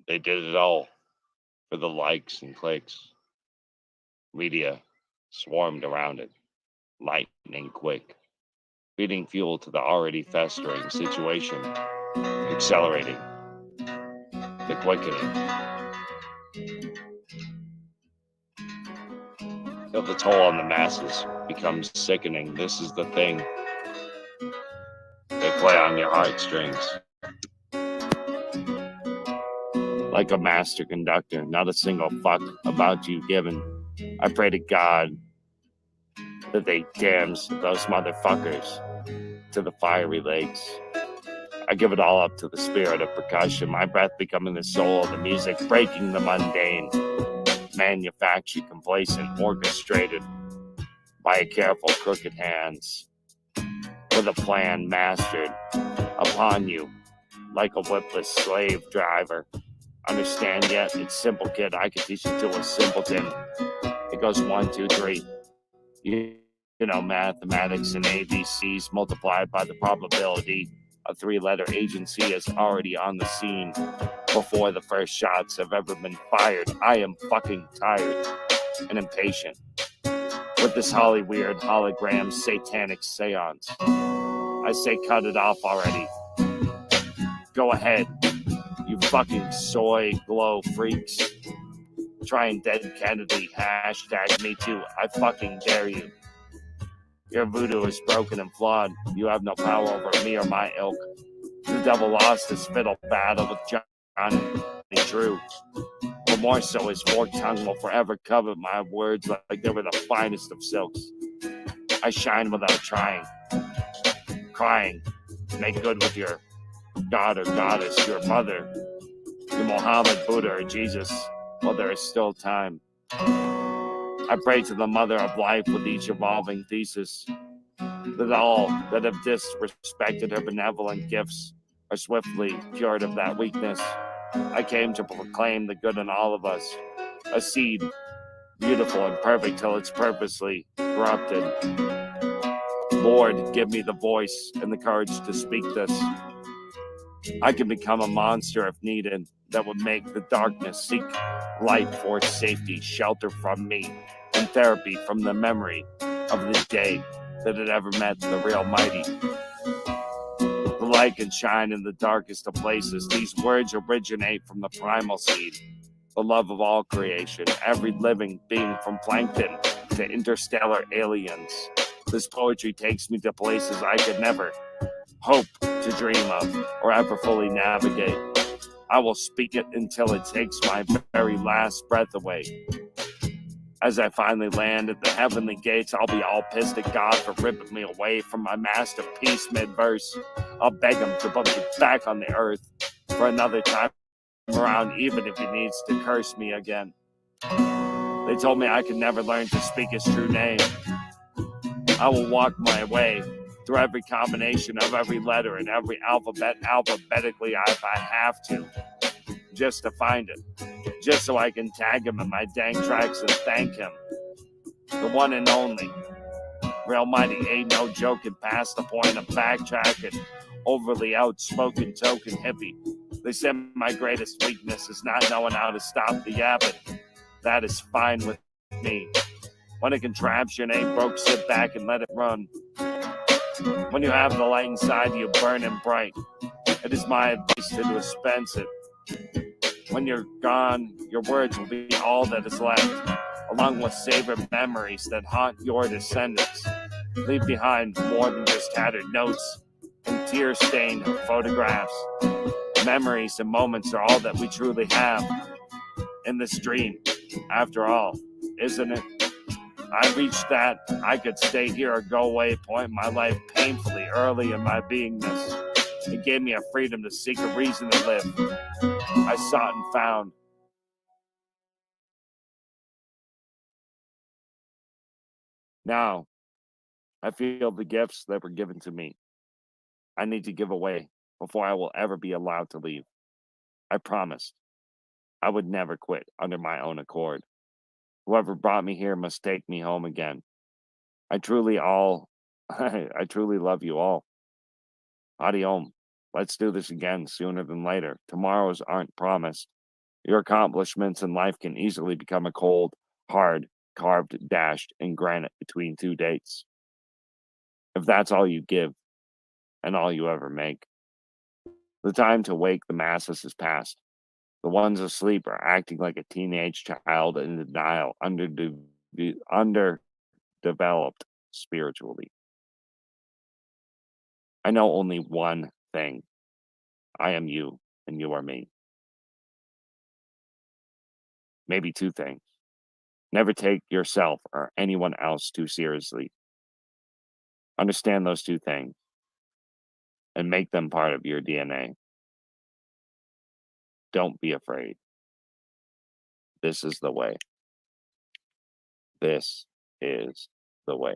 They did it all for the likes and clicks. Media swarmed around it, lightning quick, feeding fuel to the already festering situation, accelerating the quickening. Till the toll on the masses becomes sickening. This is the thing. They play on your heartstrings. Like a master conductor, not a single fuck about you given. I pray to God that they damns those motherfuckers to the fiery lakes. I give it all up to the spirit of percussion, my breath becoming the soul of the music, breaking the mundane, manufactured, complacent, orchestrated by a careful, crooked hands, with a plan mastered upon you like a whipless slave driver. Understand yet? It's simple, kid. I can teach it to a simpleton. It goes 1, 2, 3. You know, mathematics and ABCs multiplied by the probability. A 3-letter agency is already on the scene before the first shots have ever been fired. I am fucking tired and impatient with this holly weird hologram satanic seance. I say cut it off already. Go ahead, you fucking soy glow freaks. Try and dead Kennedy, hashtag me too. I fucking dare you. Your voodoo is broken and flawed. You have no power over me or my ilk. The devil lost his fiddle battle with Johnny Drew. But more so, his forked tongue will forever covet my words like they were the finest of silks. I shine without trying, crying to make good with your god or goddess, your mother, your Mohammed, Buddha, or Jesus, while there is still time. I pray to the mother of life with each evolving thesis, that all that have disrespected her benevolent gifts are swiftly cured of that weakness. I came to proclaim the good in all of us, a seed, beautiful and perfect till it's purposely corrupted. Lord, give me the voice and the courage to speak this. I can become a monster if needed that would make the darkness seek light for safety, shelter from me, and therapy from the memory of the day that it ever met the real mighty. The light can shine in the darkest of places. These words originate from the primal seed, the love of all creation, every living being from plankton to interstellar aliens. This poetry takes me to places I could never hope to dream of or ever fully navigate. I will speak it until it takes my very last breath away. As I finally land at the heavenly gates, I'll be all pissed at God for ripping me away from my masterpiece mid-verse. I'll beg him to put me back on the earth for another time around, even if he needs to curse me again. They told me I could never learn to speak his true name. I will walk my way through every combination of every letter and every alphabet alphabetically if I have to, just to find it, just so I can tag him in my dang tracks and thank him. The one and only. Real mighty ain't no joking past the point of backtracking. Overly outspoken token hippie. They said my greatest weakness is not knowing how to stop the yapping. That is fine with me. When a contraption ain't broke, sit back and let it run. When you have the light inside you burning bright, it is my advice to dispense it. When you're gone, your words will be all that is left, along with savored memories that haunt your descendants. Leave behind more than just tattered notes and tear-stained photographs. Memories and moments are all that we truly have in this dream, after all, isn't it? I reached that I could stay here or go away point in my life painfully early in my beingness. It gave me a freedom to seek a reason to live. I sought and found. Now, I feel the gifts that were given to me. I need to give away before I will ever be allowed to leave. I promised I would never quit under my own accord. Whoever brought me here must take me home again. I truly love you all. Adios. Let's do this again sooner than later. Tomorrows aren't promised. Your accomplishments in life can easily become a cold, hard, carved dash in granite between two dates. If that's all you give and all you ever make, the time to wake the masses is past. The ones asleep are acting like a teenage child in denial, underdeveloped spiritually. I know only one thing. I am you, and you are me. Maybe two things. Never take yourself or anyone else too seriously. Understand those two things and make them part of your DNA. Don't be afraid. This is the way. This is the way.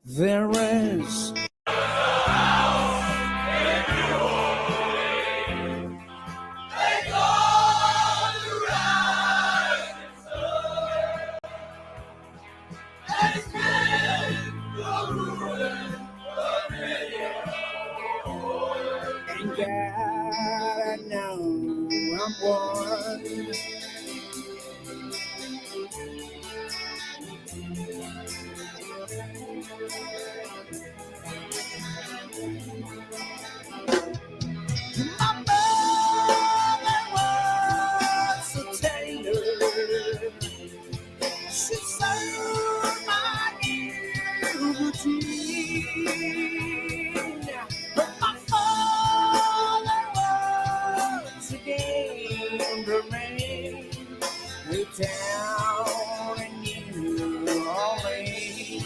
There is and God, I know I'm one. My mother was so tender. She served my routine. But my father was a gambler, way down in New Orleans.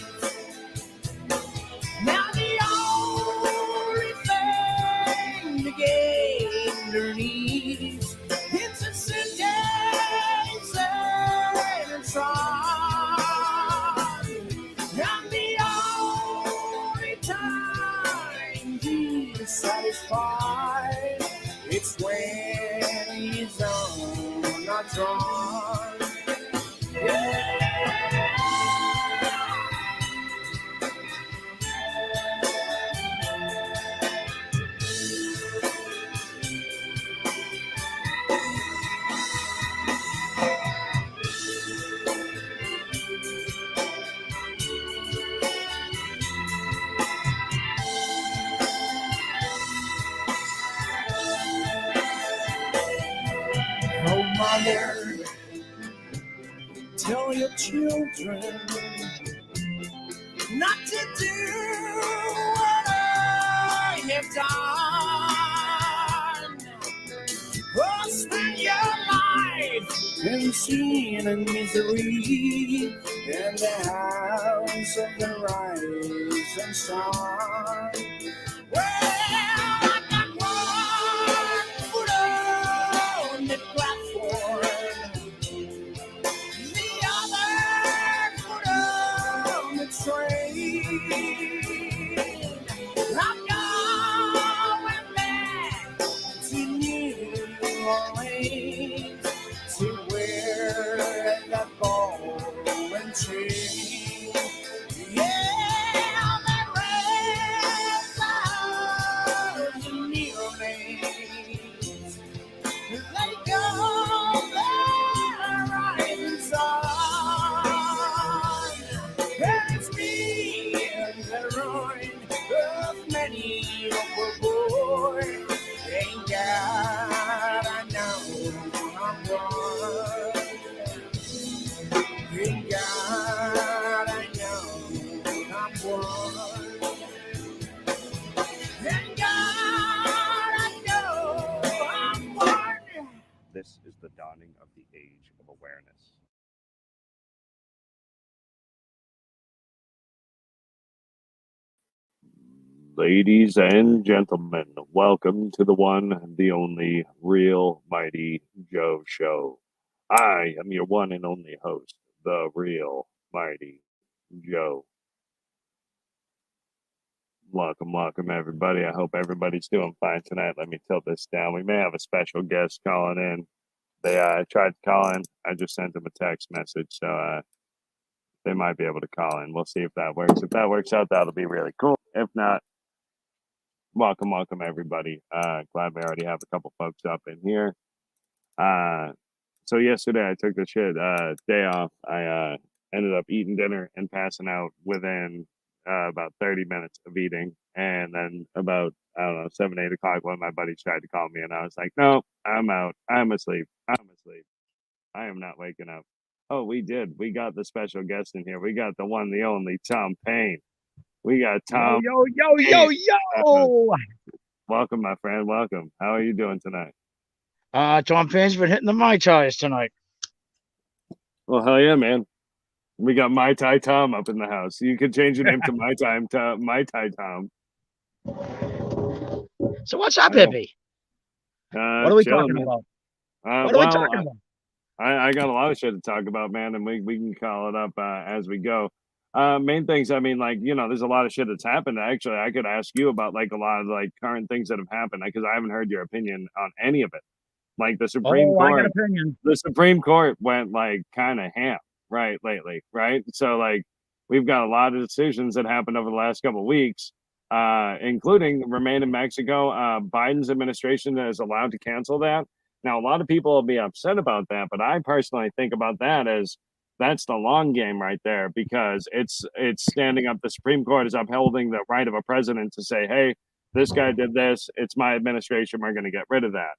Now the only thing the gator needs is a sentence and a song. And the only time he's satisfied, it's when he's on a drum. Yeah. Oh, mother, tell your children not to do what I have done. Oh, spend your life in sin and misery in the house of the rising sun. Well, I got one foot on the platform, the other foot on the train. I'm going back to New Orleans. And God, I know I'm one. And God, I know I'm one. This is the dawning of the age of awareness. Ladies and gentlemen, welcome to the one, the only Real Mighty Joe show. I am your one and only host, the Real Mighty Joe. Welcome, everybody. I hope everybody's doing fine tonight. Let me tilt this down. We may have a special guest calling in. They tried to call in. I just sent them a text message, so they might be able to call in. We'll see if that works. If that works out, that'll be really cool. If not, welcome, everybody. Glad we already have a couple folks up in here. So yesterday I took the day off. I ended up eating dinner and passing out within about 30 minutes of eating. And then about, I don't know, 7, 8 o'clock, one of my buddies tried to call me, and I was like, no, I'm out. I'm asleep. I am not waking up. Oh, we did. We got the special guest in here. We got the one, the only Tom Payne. We got Tom. Yo. Welcome, my friend. Welcome. How are you doing tonight? Tom Payne's been hitting the Mai Tais tonight. Well, hell yeah, man. We got Mai Tai Tom up in the house. You could change your name to Mai Tai Tom. So what's up, hippie? What are we chilling, talking man. about? What are we talking about? I got a lot of shit to talk about, man, and we can call it up as we go. Main things, I mean, like, there's a lot of shit that's happened. Actually, I could ask you about like a lot of like current things that have happened because I haven't heard your opinion on any of it. Like the Supreme Court. I got opinion. The Supreme Court went like kind of ham lately, right? So like we've got a lot of decisions that happened over the last couple of weeks, including remain in Mexico. Biden's administration is allowed to cancel that. Now, a lot of people will be upset about that, but I personally think about that as that's the long game right there because it's standing up. The Supreme Court is upholding the right of a president to say, hey, this guy did this. It's my administration. We're going to get rid of that.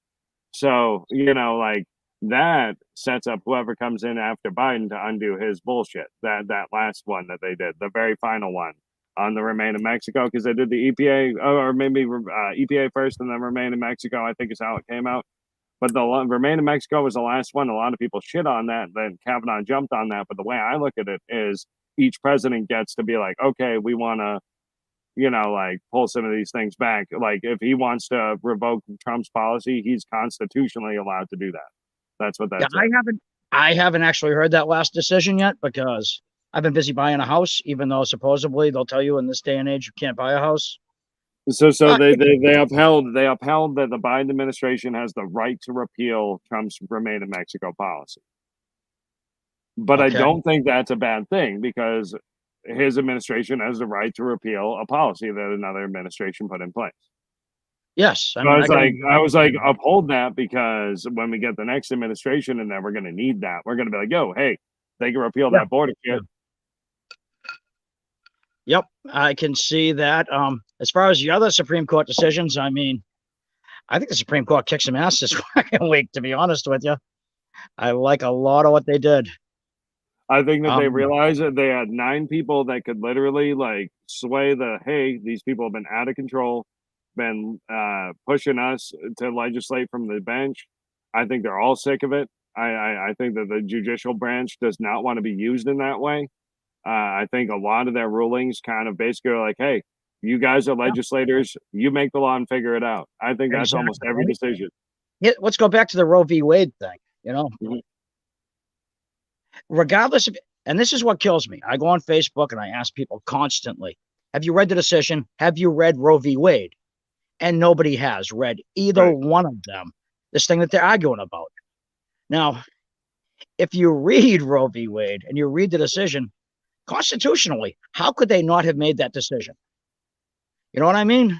So, like that sets up whoever comes in after Biden to undo his bullshit. That last one that they did, the very final one on the remain in Mexico, because they did the EPA or maybe EPA first and then remain in Mexico, I think is how it came out. But the remain in Mexico was the last one. A lot of people shit on that. Then Kavanaugh jumped on that. But the way I look at it is each president gets to be like, okay, we want to, like pull some of these things back. Like if he wants to revoke Trump's policy, he's constitutionally allowed to do that. That's what that's. Yeah, I haven't actually heard that last decision yet because I've been busy buying a house, even though supposedly they'll tell you in this day and age you can't buy a house. So they upheld that the Biden administration has the right to repeal Trump's remain in Mexico policy. But okay. I don't think that's a bad thing because his administration has the right to repeal a policy that another administration put in place. Yes. I was like, uphold that because when we get the next administration and then we're going to need that. We're going to be like, yo, hey, they can repeal that border shit. Yep, I can see that. As far as the other Supreme Court decisions, I mean, I think the Supreme Court kicked some ass this week, to be honest with you. I like a lot of what they did. I think that they realized that they had 9 people that could literally like sway hey, these people have been out of control, been pushing us to legislate from the bench. I think they're all sick of it. I think that the judicial branch does not want to be used in that way. I think a lot of their rulings kind of basically are like, hey, you guys are legislators, you make the law and figure it out. I think that's almost every decision. Yeah, let's go back to the Roe v. Wade thing, Mm-hmm. Regardless of, and this is what kills me. I go on Facebook and I ask people constantly, have you read the decision? Have you read Roe v. Wade? And nobody has read either one of them, this thing that they're arguing about. Now, if you read Roe v. Wade and you read the decision, constitutionally, how could they not have made that decision? You know what I mean?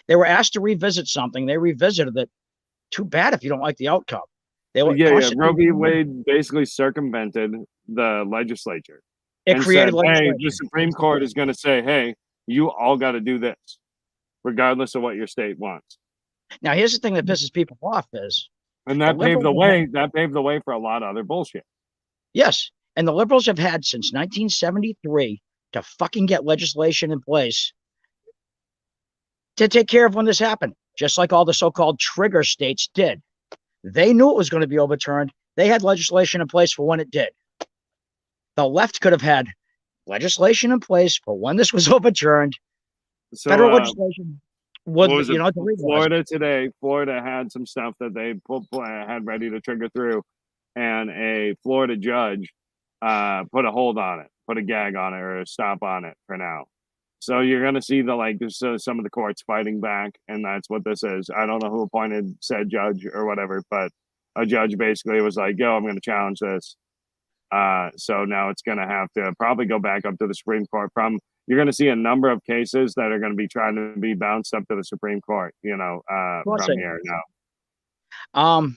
They were asked to revisit something. They revisited it. Too bad if you don't like the outcome. Roe v. Wade basically circumvented the legislature. It created legislation. Hey, the Supreme Court is going to say, hey, you all got to do this, regardless of what your state wants. Now, here's the thing that pisses people off is, and that paved the way. That paved the way for a lot of other bullshit. Yes. And the liberals have had since 1973 to fucking get legislation in place to take care of when this happened, just like all the so-called trigger states did. They knew it was going to be overturned. They had legislation in place for when it did. The left could have had legislation in place for when this was overturned. So, Federal legislation would, what was it? to legalize it. Florida today. Florida had some stuff that they had ready to trigger through, and a Florida judge put a hold on it, put a gag on it, or a stop on it for now. So you're going to see some of the courts fighting back, and that's what this is. I don't know who appointed said judge or whatever, but a judge basically was like, "Yo, I'm going to challenge this." So now it's going to have to probably go back up to the Supreme Court. You're going to see a number of cases that are going to be trying to be bounced up to the Supreme Court. From here now.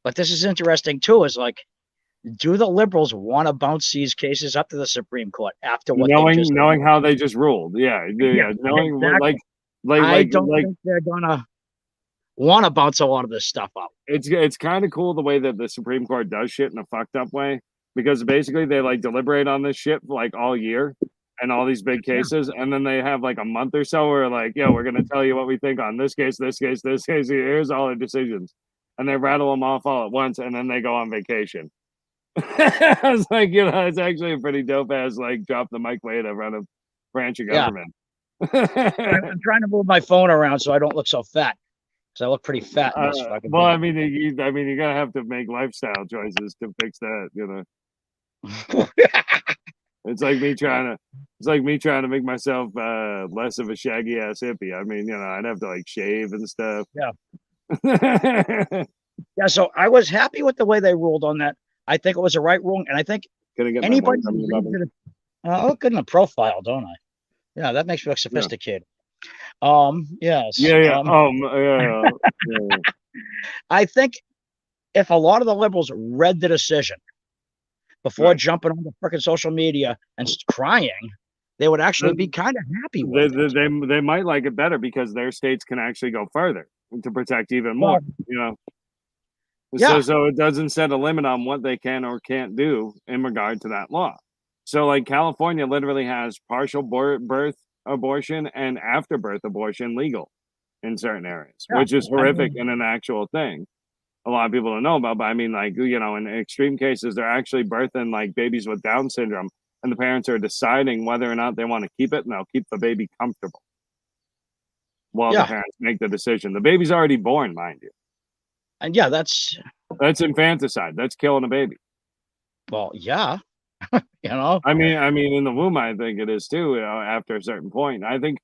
But this is interesting too. Is like, do the liberals want to bounce these cases up to the Supreme Court after what knowing how they just ruled? Yeah, knowing exactly. I don't think they're gonna want to bounce a lot of this stuff up. It's kind of cool the way that the Supreme Court does shit in a fucked up way, because basically they like deliberate on this shit like all year and all these big cases, and then they have like a month or so where like, yo, we're gonna tell you what we think on this case, this case, this case. Here's all the decisions, and they rattle them off all at once, and then they go on vacation. I was like, it's actually a pretty dope ass like drop the mic way to run a branch of government. I'm trying to move my phone around so I don't look so fat, because I look pretty fat in this fucking well, I mean, you're gonna have to make lifestyle choices to fix that, It's like me trying to make myself less of a shaggy ass hippie. I mean, I'd have to like shave and stuff. Yeah. Yeah. So I was happy with the way they ruled on that. I think it was the right ruling, and I think anybody I look good in the profile, don't I? Yeah, that makes me look sophisticated. Yeah. Yes. Yeah. I think if a lot of the liberals read the decision before jumping on the freaking social media and crying, they would actually be kind of happy with it. They might like it better because their states can actually go further to protect even more. Yeah. So it doesn't set a limit on what they can or can't do in regard to that law. So like California literally has partial birth abortion and afterbirth abortion legal in certain areas, which is horrific and an actual thing a lot of people don't know about. But I mean, like, in extreme cases, they're actually birthing like babies with Down syndrome, and the parents are deciding whether or not they want to keep it, and they'll keep the baby comfortable while the parents make the decision. The baby's already born, mind you. And yeah, that's infanticide. That's killing a baby. Well, yeah. I mean, in the womb, I think it is too. After a certain point, I think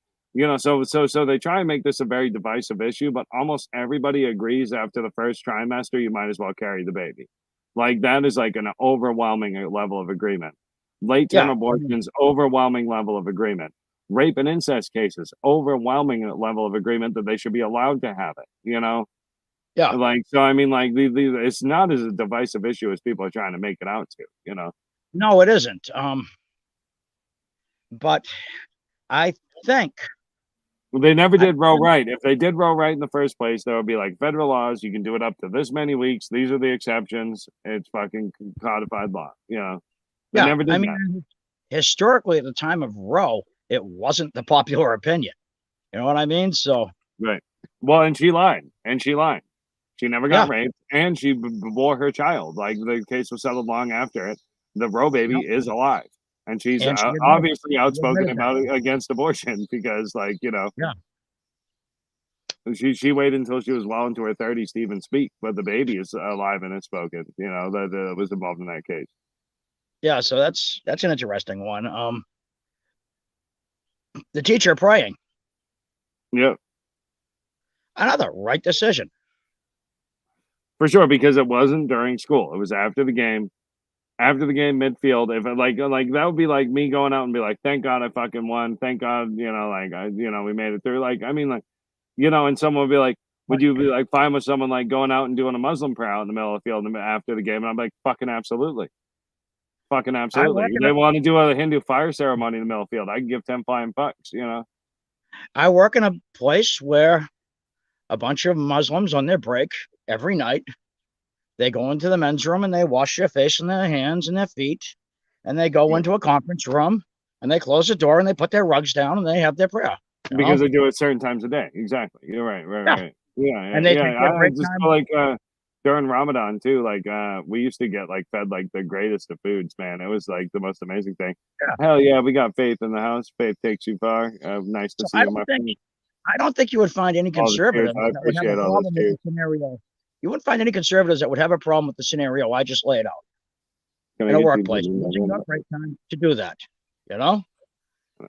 so they try and make this a very divisive issue, but almost everybody agrees after the first trimester, you might as well carry the baby. Like that is like an overwhelming level of agreement. Late term abortions, overwhelming level of agreement. Rape and incest cases, overwhelming level of agreement that they should be allowed to have it. Yeah. Like, so I mean, like it's not as a divisive issue as people are trying to make it out to. No, it isn't. But I think they never did Roe right. If they did Roe right in the first place, there would be like federal laws. You can do it up to this many weeks. These are the exceptions. It's fucking codified law. They never did that. Historically, at the time of Roe, it wasn't the popular opinion. You know what I mean? So right. Well, and she lied. She never got raped, and she bore her child. Like the case was settled long after it. The Roe baby is alive, and she's obviously outspoken about it against abortion because, like, she waited until she was well into her 30s to even speak. But the baby is alive and outspoken. That was involved in that case. Yeah, so that's an interesting one. The teacher praying. Yep. Another right decision. For sure, because it wasn't during school. It was after the game. After the game, midfield. If like that would be like me going out and be like, "Thank God I fucking won. Thank God, we made it through." Like, I mean, like, and someone would be like, "Would you be like fine with someone like going out and doing a Muslim prayer out in the middle of the field after the game?" And I'm like, "Fucking absolutely, fucking absolutely." If they want to do a Hindu fire ceremony in the middle of the field, I can give 10 flying bucks. I work in a place where a bunch of Muslims on their break every night They go into the men's room and they wash their face and their hands and their feet, and they go into a conference room and they close the door and they put their rugs down and they have their prayer. Because they do it certain times a day. Exactly. You're right. Right. Yeah. And they take their I break just time. feel like during Ramadan too, like we used to get like fed like the greatest of foods, man. It was like the most amazing thing. Yeah. Hell yeah, we got faith in the house. Faith takes you far. Nice to see you, my friend. I don't think you would find any All the cheers. conservatives I that would have appreciate a all those problem with cheers. the scenario. You wouldn't find any conservatives that would have a problem with the scenario I just laid out in a workplace. Using your break time to do that, you know?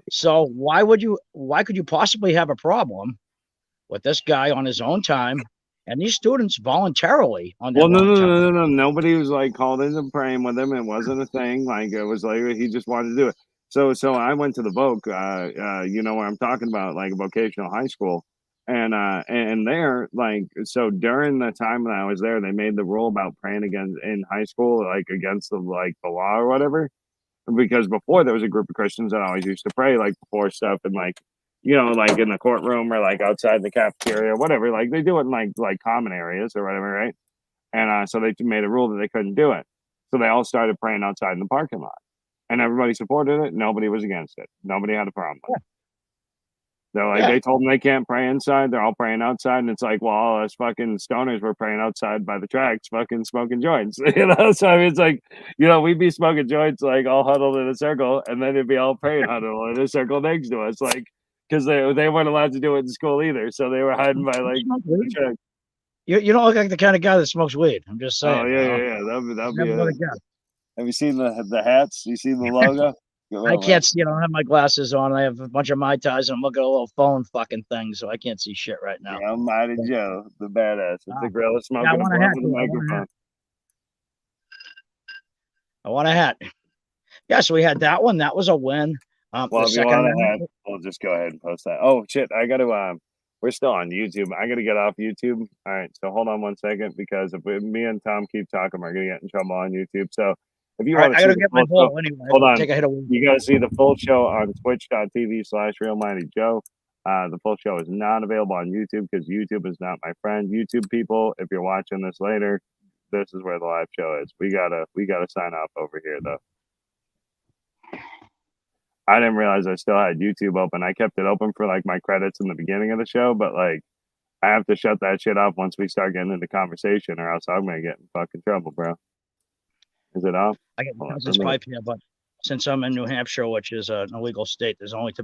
So why could you possibly have a problem with this guy on his own time and these students voluntarily on their Well, own time? no. Nobody was like called into praying with him. It wasn't a thing. Like it was like he just wanted to do it. So I went to the Voc, you know where I'm talking about, like vocational high school, and there, like, so during the time when I was there, they made the rule about praying against in high school, like against the law or whatever, because before there was a group of Christians that always used to pray like before stuff and like, you know, like in the courtroom or like outside the cafeteria or whatever, like they do it in like common areas or whatever, right? And so they made a rule that they couldn't do it. So they all started praying outside in the parking lot. And everybody supported it. Nobody was against it. Nobody had a problem with it. They're like, they told them they can't pray inside. They're all praying outside. And it's like, well, all us fucking stoners were praying outside by the tracks, fucking smoking joints. You know? So I mean, it's like, you know, we'd be smoking joints, like all huddled in a circle. And then it'd be all praying huddled in a circle next to us. Like, because they weren't allowed to do it in school either. So they were hiding by like the tracks. You don't look like the kind of guy that smokes weed. I'm just saying. Oh, yeah. That'd be Never it. guess. Have you seen the hats? You seen the logo? I can't see. I don't have my glasses on. I have a bunch of Mai Tais and I'm looking at a little phone fucking thing, so I can't see shit right now. RealMightyJoe, the badass. It's the gorilla smoking I a want a blunt hat. with a microphone. I want a hat. Yeah, so we had that one. That was a win. Well, The if you want second a hat, we'll just go ahead and post that. Oh shit, I gotta we're still on YouTube. I gotta get off YouTube. All right, so hold on one second, because if me and Tom keep talking, we're gonna get in trouble on YouTube. So if you want to I see gotta the get my full bowl anyway. hold on. Take a hit of weed. You gotta see the full show on twitch.tv/RealMightyJoe. The full show is not available on YouTube because YouTube is not my friend. YouTube people, if you're watching this later, this is where the live show is. We gotta sign off over here though. I didn't realize I still had YouTube open. I kept it open for like my credits in the beginning of the show, but like I have to shut that shit off once we start getting into conversation, or else I'm gonna get in fucking trouble, bro. Is it off? I get cousin's pipe here, but since I'm in New Hampshire, which is an illegal state, there's only tobacco.